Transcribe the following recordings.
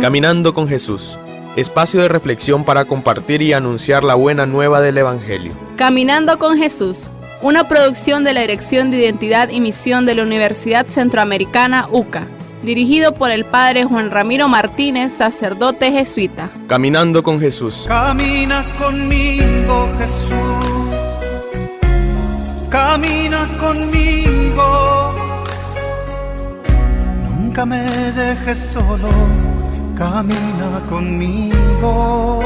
Caminando con Jesús, espacio de reflexión para compartir y anunciar la buena nueva del Evangelio. Caminando con Jesús, una producción de la Dirección de Identidad y Misión de la Universidad Centroamericana UCA, dirigido por el Padre Juan Ramiro Martínez, sacerdote jesuita. Caminando con Jesús. Camina conmigo, Jesús. Camina conmigo. Nunca me dejes solo. Camina conmigo.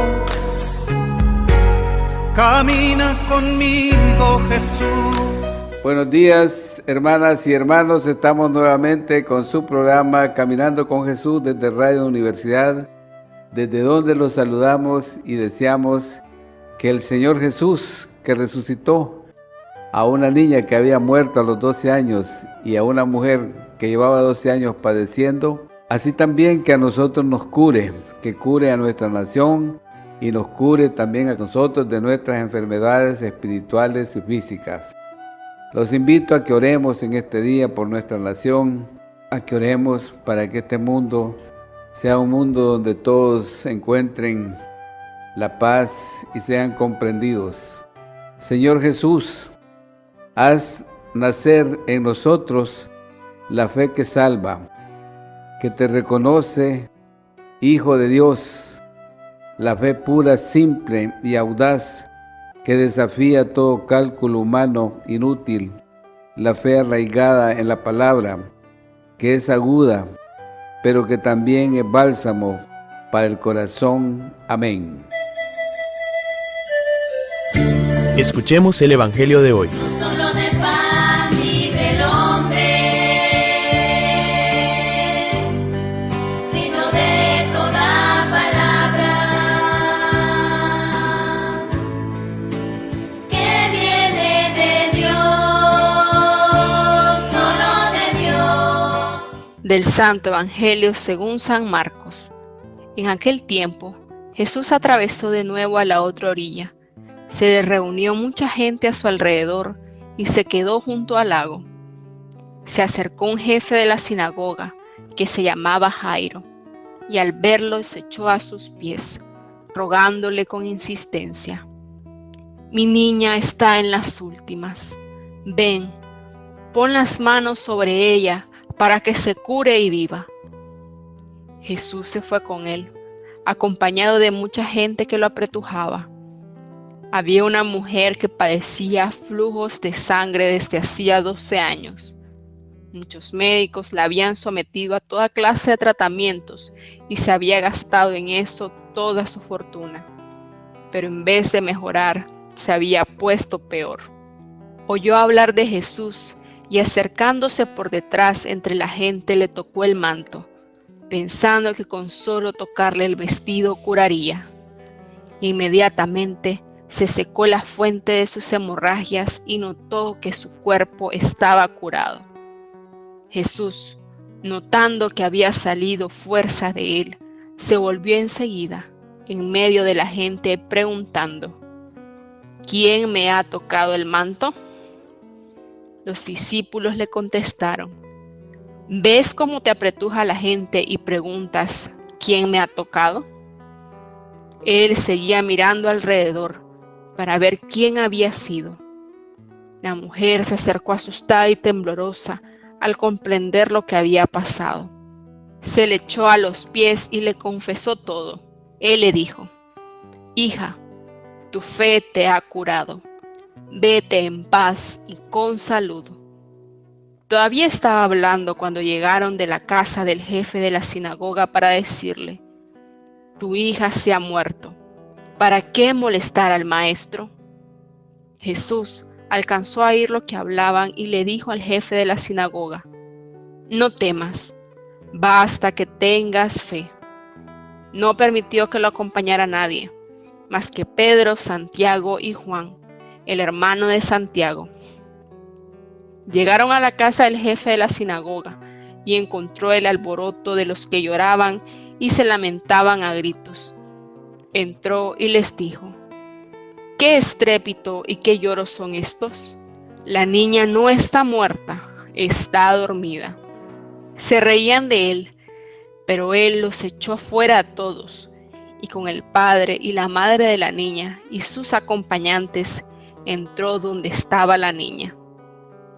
Camina conmigo, Jesús. Buenos días, hermanas y hermanos. Estamos nuevamente con su programa Caminando con Jesús desde Radio Universidad, desde donde los saludamos y deseamos que el Señor Jesús, que resucitó a una niña que había muerto a los 12 años y a una mujer que llevaba 12 años padeciendo, así también que a nosotros nos cure, que cure a nuestra nación y nos cure también a nosotros de nuestras enfermedades espirituales y físicas. Los invito a que oremos en este día por nuestra nación, a que oremos para que este mundo sea un mundo donde todos encuentren la paz y sean comprendidos. Señor Jesús, haz nacer en nosotros la fe que salva, que te reconoce, Hijo de Dios, la fe pura, simple y audaz, que desafía todo cálculo humano inútil, la fe arraigada en la palabra, que es aguda, pero que también es bálsamo para el corazón. Amén. Escuchemos el Evangelio de hoy. Solo de pan vive el hombre, sino de toda palabra que viene de Dios, solo de Dios. Del Santo Evangelio según San Marcos. En aquel tiempo, Jesús atravesó de nuevo a la otra orilla. Se reunió mucha gente a su alrededor y se quedó junto al lago. Se acercó un jefe de la sinagoga que se llamaba Jairo, y al verlo se echó a sus pies, rogándole con insistencia: «Mi niña está en las últimas. Ven, pon las manos sobre ella para que se cure y viva». Jesús se fue con él, acompañado de mucha gente que lo apretujaba. Había una mujer que padecía flujos de sangre desde hacía 12 años. Muchos médicos la habían sometido a toda clase de tratamientos y se había gastado en eso toda su fortuna. Pero en vez de mejorar, se había puesto peor. Oyó hablar de Jesús y acercándose por detrás entre la gente le tocó el manto, pensando que con solo tocarle el vestido curaría. Inmediatamente se secó la fuente de sus hemorragias y notó que su cuerpo estaba curado. Jesús, notando que había salido fuerza de él, se volvió enseguida en medio de la gente preguntando: «¿Quién me ha tocado el manto?». Los discípulos le contestaron: «¿Ves cómo te apretuja la gente y preguntas: ¿quién me ha tocado?». Él seguía mirando alrededor para ver quién había sido. La mujer se acercó asustada y temblorosa al comprender lo que había pasado. Se le echó a los pies y le confesó todo. Él le dijo: «Hija, tu fe te ha curado. Vete en paz y con salud». Todavía estaba hablando cuando llegaron de la casa del jefe de la sinagoga para decirle: «Tu hija se ha muerto. ¿Para qué molestar al maestro?». Jesús alcanzó a oír lo que hablaban y le dijo al jefe de la sinagoga: «No temas, basta que tengas fe». No permitió que lo acompañara nadie, más que Pedro, Santiago y Juan, el hermano de Santiago. Llegaron a la casa del jefe de la sinagoga y encontró el alboroto de los que lloraban y se lamentaban a gritos. Entró y les dijo: «¿Qué estrépito y qué lloros son estos? La niña no está muerta, está dormida». Se reían de él, Pero él los echó fuera a todos, y con el padre y la madre de la niña y sus acompañantes entró donde estaba la niña.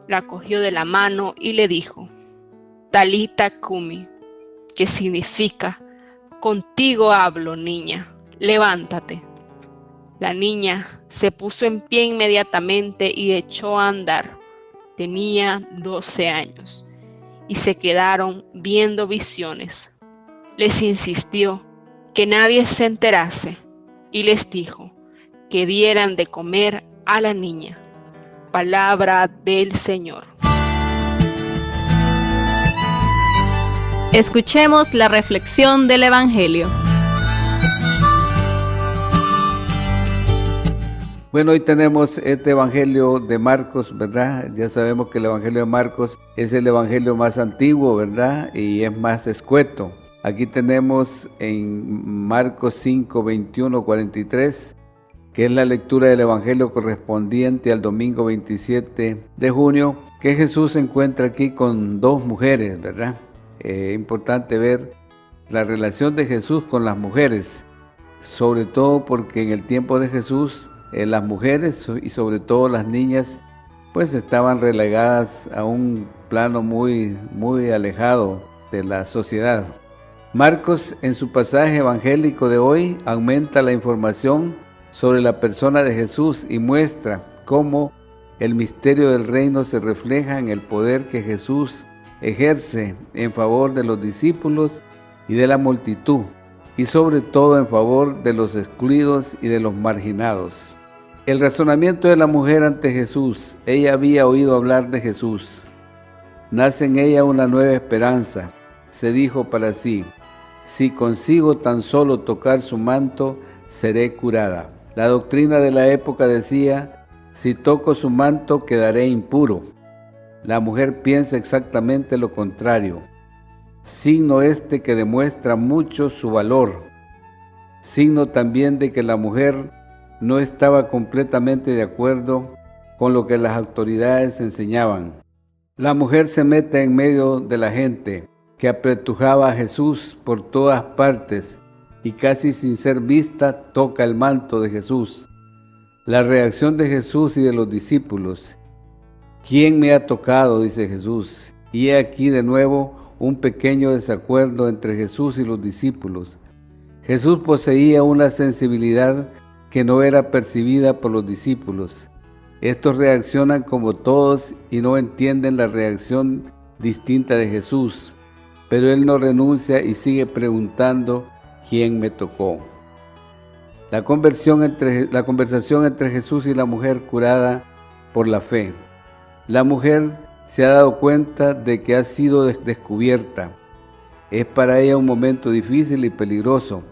La cogió de la mano y le dijo: Talita cumi, que significa: contigo hablo, niña, levántate. La niña se puso en pie inmediatamente y echó a andar. Tenía 12 años y se quedaron viendo visiones. Les insistió que nadie se enterase y les dijo que dieran de comer a la niña. Palabra del Señor. Escuchemos la reflexión del Evangelio. Bueno, hoy tenemos este Evangelio de Marcos, ¿verdad? Ya sabemos que el Evangelio de Marcos es el Evangelio más antiguo, ¿verdad? Y es más escueto. Aquí tenemos en Marcos 5, 21, 43, que es la lectura del Evangelio correspondiente al domingo 27 de junio, que Jesús se encuentra aquí con dos mujeres, ¿verdad? Es importante ver la relación de Jesús con las mujeres, sobre todo porque en el tiempo de Jesús las mujeres y sobre todo las niñas pues estaban relegadas a un plano muy alejado de la sociedad. Marcos, en su pasaje evangélico de hoy, aumenta la información sobre la persona de Jesús y muestra cómo el misterio del reino se refleja en el poder que Jesús ejerce en favor de los discípulos y de la multitud, y sobre todo en favor de los excluidos y de los marginados. El razonamiento de la mujer ante Jesús: ella había oído hablar de Jesús. Nace en ella una nueva esperanza. Se dijo para sí: si consigo tan solo tocar su manto, seré curada. La doctrina de la época decía: si toco su manto, quedaré impuro. La mujer piensa exactamente lo contrario. Signo este que demuestra mucho su valor. Signo también de que la mujer no estaba completamente de acuerdo con lo que las autoridades enseñaban. La mujer se mete en medio de la gente que apretujaba a Jesús por todas partes y casi sin ser vista toca el manto de Jesús. La reacción de Jesús y de los discípulos: ¿quién me ha tocado?, dice Jesús. Y he aquí de nuevo un pequeño desacuerdo entre Jesús y los discípulos. Jesús poseía una sensibilidad que no era percibida por los discípulos. Estos reaccionan como todos y no entienden la reacción distinta de Jesús, pero Él no renuncia y sigue preguntando: ¿quién me tocó? La conversación entre Jesús y la mujer curada por la fe. La mujer se ha dado cuenta de que ha sido descubierta. Es para ella un momento difícil y peligroso,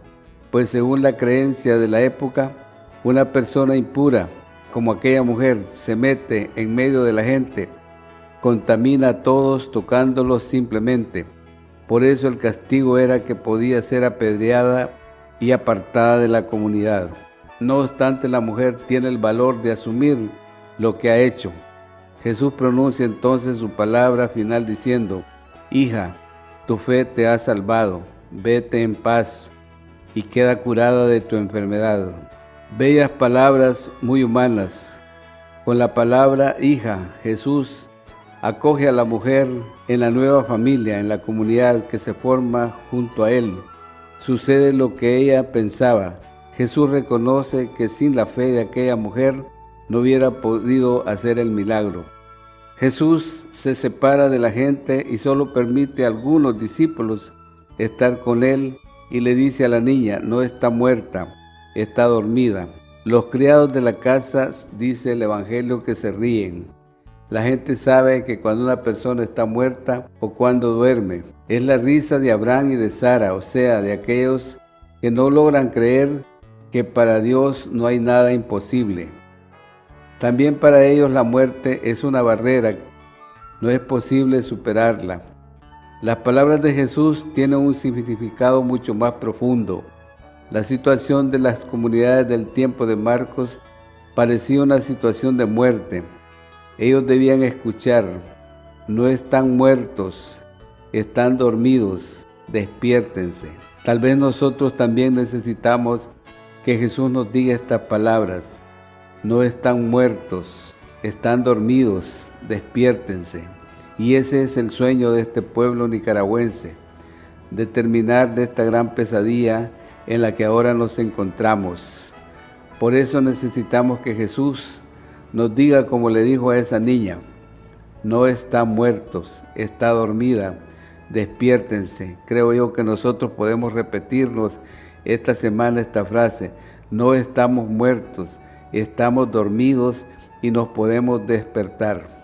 pues según la creencia de la época, una persona impura, como aquella mujer, se mete en medio de la gente, contamina a todos tocándolos simplemente. Por eso el castigo era que podía ser apedreada y apartada de la comunidad. No obstante, la mujer tiene el valor de asumir lo que ha hecho. Jesús pronuncia entonces su palabra final diciendo: hija, tu fe te ha salvado, vete en paz y queda curada de tu enfermedad. Bellas palabras muy humanas. Con la palabra hija, Jesús acoge a la mujer en la nueva familia, en la comunidad que se forma junto a Él. Sucede lo que ella pensaba. Jesús reconoce que sin la fe de aquella mujer no hubiera podido hacer el milagro. Jesús se separa de la gente y solo permite a algunos discípulos estar con Él y le dice a la niña: no está muerta, está dormida. Los criados de la casa, dice el Evangelio, que se ríen. La gente sabe que cuando una persona está muerta o cuando duerme. Es la risa de Abraham y de Sara, o sea, de aquellos que no logran creer que para Dios no hay nada imposible. También para ellos la muerte es una barrera, no es posible superarla. Las palabras de Jesús tienen un significado mucho más profundo. La situación de las comunidades del tiempo de Marcos parecía una situación de muerte. Ellos debían escuchar: no están muertos, están dormidos. despiértense. Tal vez nosotros también necesitamos que Jesús nos diga estas palabras. No están muertos, están dormidos, despiértense. Y ese es el sueño de este pueblo nicaragüense, de terminar de esta gran pesadilla en la que ahora nos encontramos. Por eso necesitamos que Jesús nos diga como le dijo a esa niña: no están muertos, está dormida, despiértense. Creo yo que nosotros podemos repetirnos esta semana esta frase: no estamos muertos, estamos dormidos y nos podemos despertar.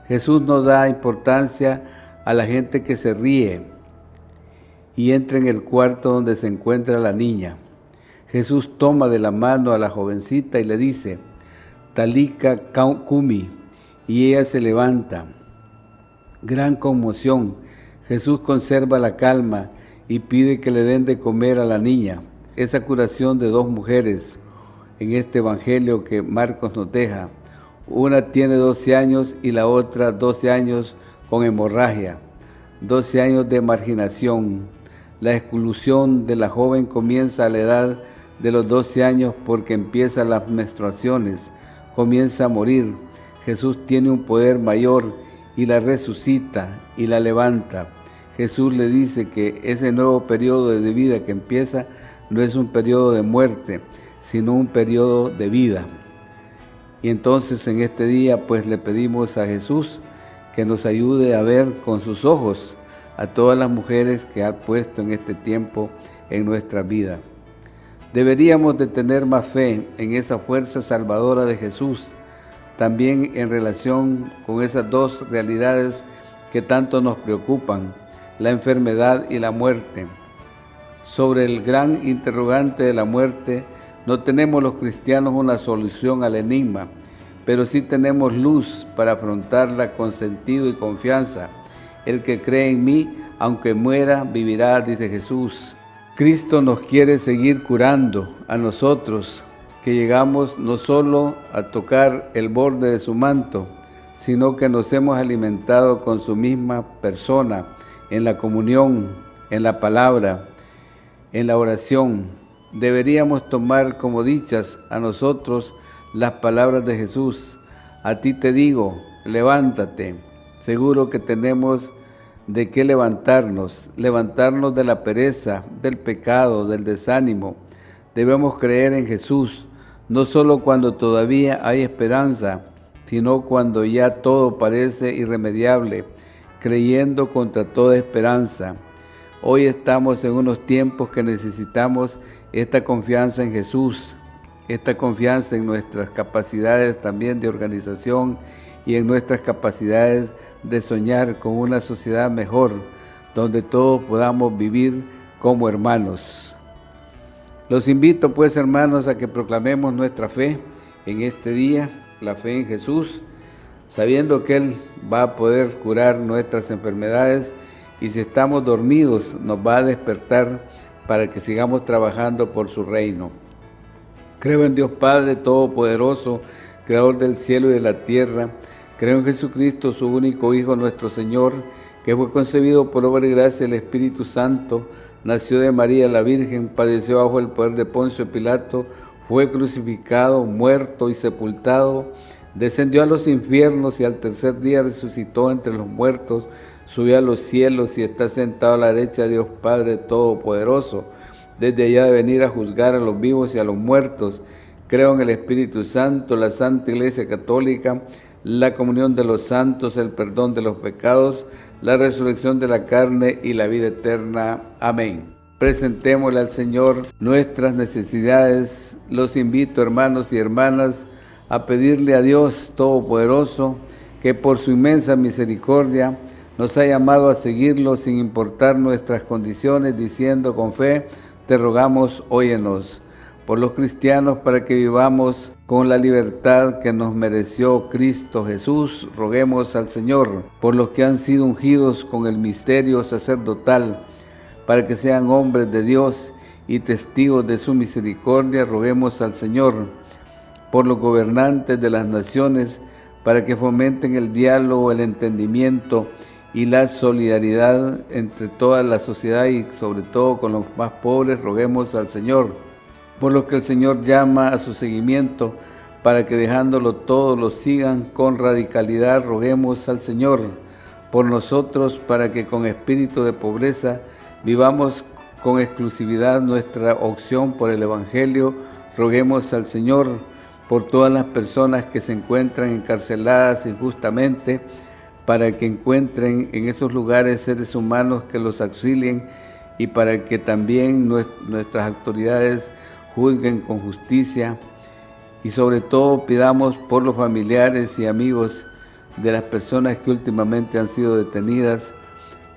Jesús nos da importancia a la gente que se ríe y entra en el cuarto donde se encuentra la niña. Jesús toma de la mano a la jovencita y le dice: Talika Kumi, y ella se levanta. Gran conmoción. Jesús conserva la calma y pide que le den de comer a la niña. Esa curación de dos mujeres en este evangelio que Marcos nos deja. Una tiene 12 años y la otra 12 años con hemorragia, 12 años de marginación. La exclusión de la joven comienza a la edad de los 12 años porque empiezan las menstruaciones, comienza a morir. Jesús tiene un poder mayor y la resucita y la levanta. Jesús le dice que ese nuevo periodo de vida que empieza no es un periodo de muerte, sino un periodo de vida. Y entonces en este día pues le pedimos a Jesús que nos ayude a ver con sus ojos a todas las mujeres que ha puesto en este tiempo en nuestra vida. Deberíamos de tener más fe en esa fuerza salvadora de Jesús, también en relación con esas dos realidades que tanto nos preocupan, la enfermedad y la muerte. Sobre el gran interrogante de la muerte, no tenemos los cristianos una solución al enigma, pero sí tenemos luz para afrontarla con sentido y confianza. El que cree en mí, aunque muera, vivirá, dice Jesús. Cristo nos quiere seguir curando a nosotros, que llegamos no solo a tocar el borde de su manto, sino que nos hemos alimentado con su misma persona, en la comunión, en la palabra, en la oración. Deberíamos tomar como dichas a nosotros las palabras de Jesús. A ti te digo, levántate. Seguro que tenemos de qué levantarnos de la pereza, del pecado, del desánimo. Debemos creer en Jesús, no solo cuando todavía hay esperanza, sino cuando ya todo parece irremediable, creyendo contra toda esperanza. Hoy estamos en unos tiempos que necesitamos esta confianza en Jesús, esta confianza en nuestras capacidades también de organización y en nuestras capacidades de soñar con una sociedad mejor, donde todos podamos vivir como hermanos. Los invito pues, hermanos, a que proclamemos nuestra fe en este día, la fe en Jesús, sabiendo que Él va a poder curar nuestras enfermedades y si estamos dormidos nos va a despertar para que sigamos trabajando por su reino. Creo en Dios Padre Todopoderoso, Creador del cielo y de la tierra. Creo en Jesucristo, su único Hijo, nuestro Señor, que fue concebido por obra y gracia del Espíritu Santo, nació de María la Virgen, padeció bajo el poder de Poncio Pilato, fue crucificado, muerto y sepultado, descendió a los infiernos y al tercer día resucitó entre los muertos, subió a los cielos y está sentado a la derecha de Dios Padre Todopoderoso, desde allá de venir a juzgar a los vivos y a los muertos. Creo en el Espíritu Santo, la Santa Iglesia Católica, la comunión de los santos, el perdón de los pecados, la resurrección de la carne y la vida eterna. Amén. Presentémosle al Señor nuestras necesidades. Los invito, hermanos y hermanas, a pedirle a Dios Todopoderoso que por su inmensa misericordia nos ha llamado a seguirlo sin importar nuestras condiciones, diciendo con fe: te rogamos, óyenos. Por los cristianos, para que vivamos con la libertad que nos mereció Cristo Jesús, roguemos al Señor. Por los que han sido ungidos con el misterio sacerdotal, para que sean hombres de Dios y testigos de su misericordia, roguemos al Señor. Por los gobernantes de las naciones, para que fomenten el diálogo, el entendimiento y la solidaridad entre toda la sociedad y sobre todo con los más pobres, roguemos al Señor. Por lo que el Señor llama a su seguimiento, para que dejándolo todo lo sigan con radicalidad, roguemos al Señor. Por nosotros, para que con espíritu de pobreza vivamos con exclusividad nuestra opción por el Evangelio, roguemos al Señor. Por todas las personas que se encuentran encarceladas injustamente, para que encuentren en esos lugares seres humanos que los auxilien y para que también nuestras autoridades juzguen con justicia. Y sobre todo pidamos por los familiares y amigos de las personas que últimamente han sido detenidas,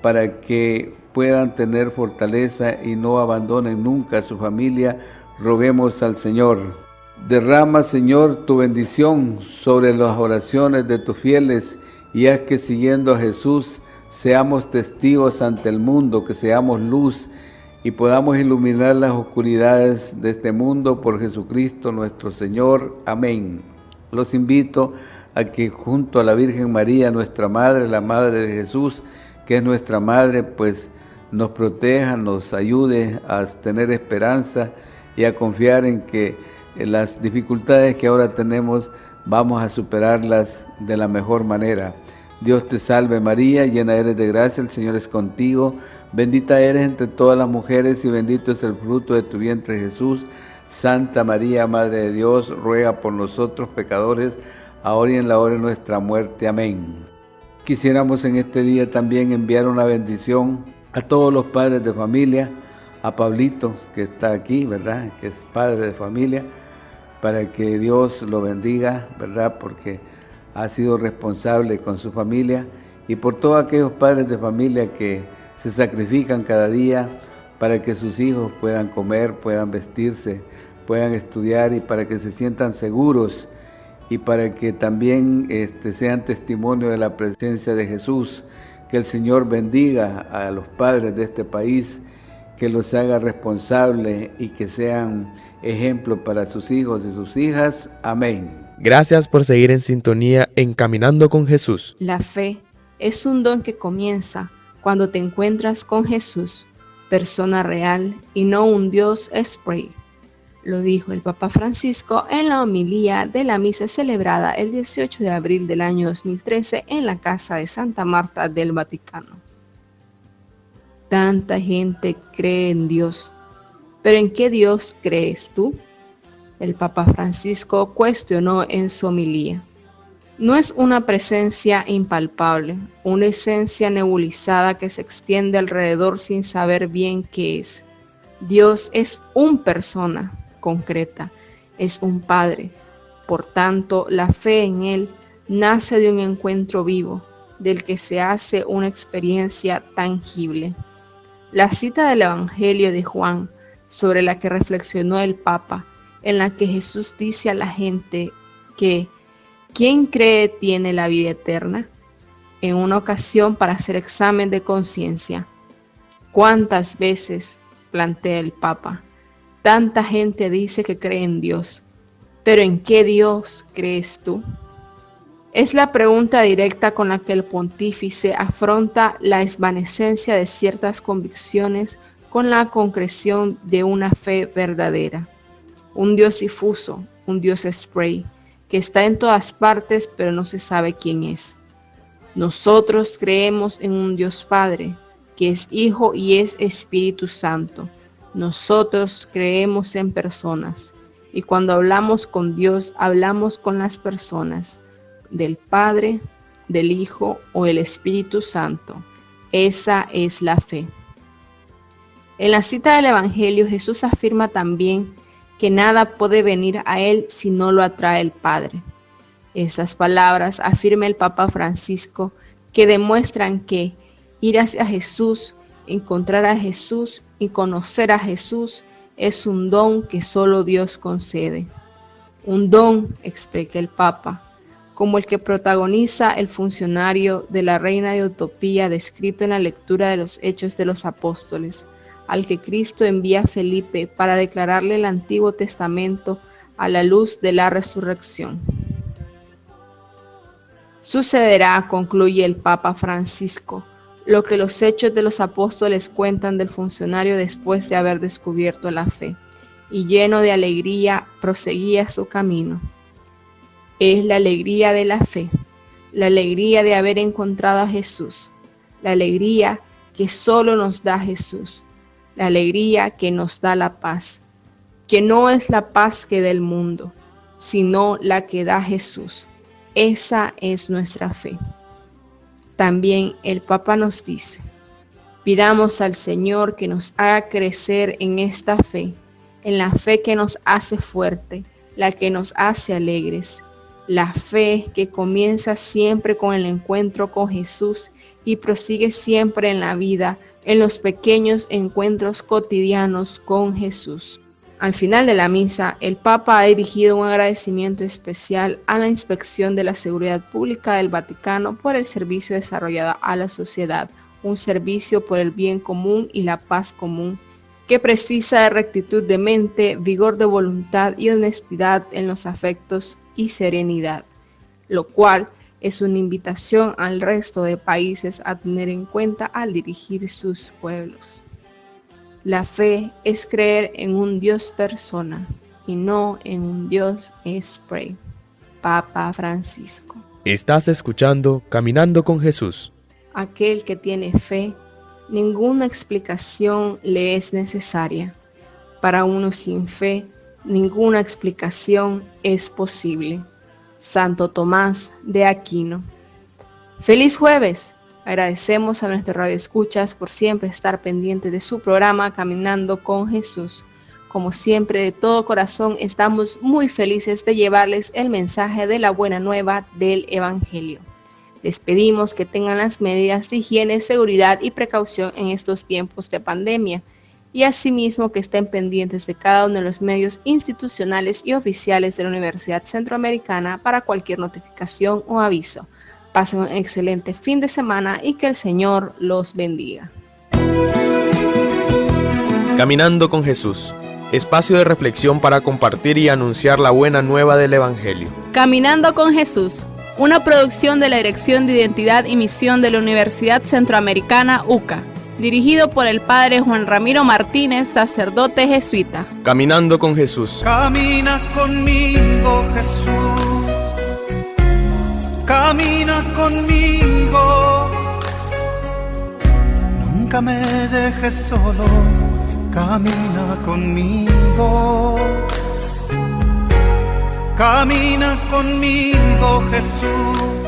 para que puedan tener fortaleza y no abandonen nunca a su familia, roguemos al Señor. Derrama, Señor, tu bendición sobre las oraciones de tus fieles y haz que siguiendo a Jesús seamos testigos ante el mundo, que seamos luz y podamos iluminar las oscuridades de este mundo por Jesucristo nuestro Señor. Amén. Los invito a que junto a la Virgen María, nuestra Madre, la Madre de Jesús, que es nuestra Madre, pues nos proteja, nos ayude a tener esperanza y a confiar en que las dificultades que ahora tenemos vamos a superarlas de la mejor manera. Dios te salve María, llena eres de gracia, el Señor es contigo, bendita eres entre todas las mujeres y bendito es el fruto de tu vientre Jesús. Santa María, Madre de Dios, ruega por nosotros pecadores, ahora y en la hora de nuestra muerte. Amén. Quisiéramos en este día también enviar una bendición a todos los padres de familia, a Pablito que está aquí, ¿verdad?, que es padre de familia, para que Dios lo bendiga, ¿verdad?, porque ha sido responsable con su familia, y por todos aquellos padres de familia que se sacrifican cada día para que sus hijos puedan comer, puedan vestirse, puedan estudiar y para que se sientan seguros y para que también sean testimonio de la presencia de Jesús. Que el Señor bendiga a los padres de este país, que los haga responsables y que sean ejemplo para sus hijos y sus hijas. Amén. Gracias por seguir en sintonía en Caminando con Jesús. La fe es un don que comienza cuando te encuentras con Jesús, persona real y no un Dios spray. Lo dijo el Papa Francisco en la homilía de la misa celebrada el 18 de abril del año 2013 en la Casa de Santa Marta del Vaticano. Tanta gente cree en Dios, pero ¿en qué Dios crees tú? El Papa Francisco cuestionó en su homilía. No es una presencia impalpable, una esencia nebulizada que se extiende alrededor sin saber bien qué es. Dios es una persona concreta, es un Padre. Por tanto, la fe en Él nace de un encuentro vivo, del que se hace una experiencia tangible. La cita del Evangelio de Juan, sobre la que reflexionó el Papa, en la que Jesús dice a la gente que ¿quién cree tiene la vida eterna? En una ocasión para hacer examen de conciencia. ¿Cuántas veces, plantea el Papa, tanta gente dice que cree en Dios, pero ¿en qué Dios crees tú? Es la pregunta directa con la que el pontífice afronta la esvanescencia de ciertas convicciones con la concreción de una fe verdadera. Un Dios difuso, un Dios spray, que está en todas partes pero no se sabe quién es. Nosotros creemos en un Dios Padre, que es Hijo y es Espíritu Santo. Nosotros creemos en personas, y cuando hablamos con Dios, hablamos con las personas del Padre, del Hijo o el Espíritu Santo. Esa es la fe. En la cita del Evangelio, Jesús afirma también que nada puede venir a Él si no lo atrae el Padre. Esas palabras afirma el Papa Francisco, que demuestran que ir hacia Jesús, encontrar a Jesús y conocer a Jesús es un don que solo Dios concede. Un don, explica el Papa, como el que protagoniza el funcionario de la Reina de Utopía descrito en la lectura de los Hechos de los Apóstoles, al que Cristo envía a Felipe para declararle el Antiguo Testamento a la luz de la resurrección. Sucederá, concluye el Papa Francisco, lo que los Hechos de los Apóstoles cuentan del funcionario después de haber descubierto la fe, y lleno de alegría proseguía su camino. Es la alegría de la fe, la alegría de haber encontrado a Jesús, la alegría que solo nos da Jesús, la alegría que nos da la paz, que no es la paz que da el mundo, sino la que da Jesús. Esa es nuestra fe. También el Papa nos dice, pidamos al Señor que nos haga crecer en esta fe, en la fe que nos hace fuerte, la que nos hace alegres, la fe que comienza siempre con el encuentro con Jesús y prosigue siempre en la vida, en los pequeños encuentros cotidianos con Jesús. Al final de la misa, el Papa ha dirigido un agradecimiento especial a la Inspección de la Seguridad Pública del Vaticano por el servicio desarrollado a la sociedad, un servicio por el bien común y la paz común, que precisa de rectitud de mente, vigor de voluntad y honestidad en los afectos y serenidad, lo cual es una invitación al resto de países a tener en cuenta al dirigir sus pueblos. La fe es creer en un Dios persona y no en un Dios spray. Papa Francisco. Estás escuchando Caminando con Jesús. Aquel que tiene fe, ninguna explicación le es necesaria. Para uno sin fe, ninguna explicación es posible. Santo Tomás de Aquino. ¡Feliz jueves! Agradecemos a nuestros radioescuchas por siempre estar pendientes de su programa Caminando con Jesús. Como siempre, de todo corazón, estamos muy felices de llevarles el mensaje de la buena nueva del Evangelio. Les pedimos que tengan las medidas de higiene, seguridad y precaución en estos tiempos de pandemia, y asimismo que estén pendientes de cada uno de los medios institucionales y oficiales de la Universidad Centroamericana para cualquier notificación o aviso. Pasen un excelente fin de semana y que el Señor los bendiga. Caminando con Jesús, espacio de reflexión para compartir y anunciar la buena nueva del Evangelio. Caminando con Jesús, una producción de la Dirección de Identidad y Misión de la Universidad Centroamericana UCA, dirigido por el Padre Juan Ramiro Martínez, sacerdote jesuita. Caminando con Jesús. Camina conmigo, Jesús. Camina conmigo. Nunca me dejes solo. Camina conmigo. Camina conmigo, Jesús.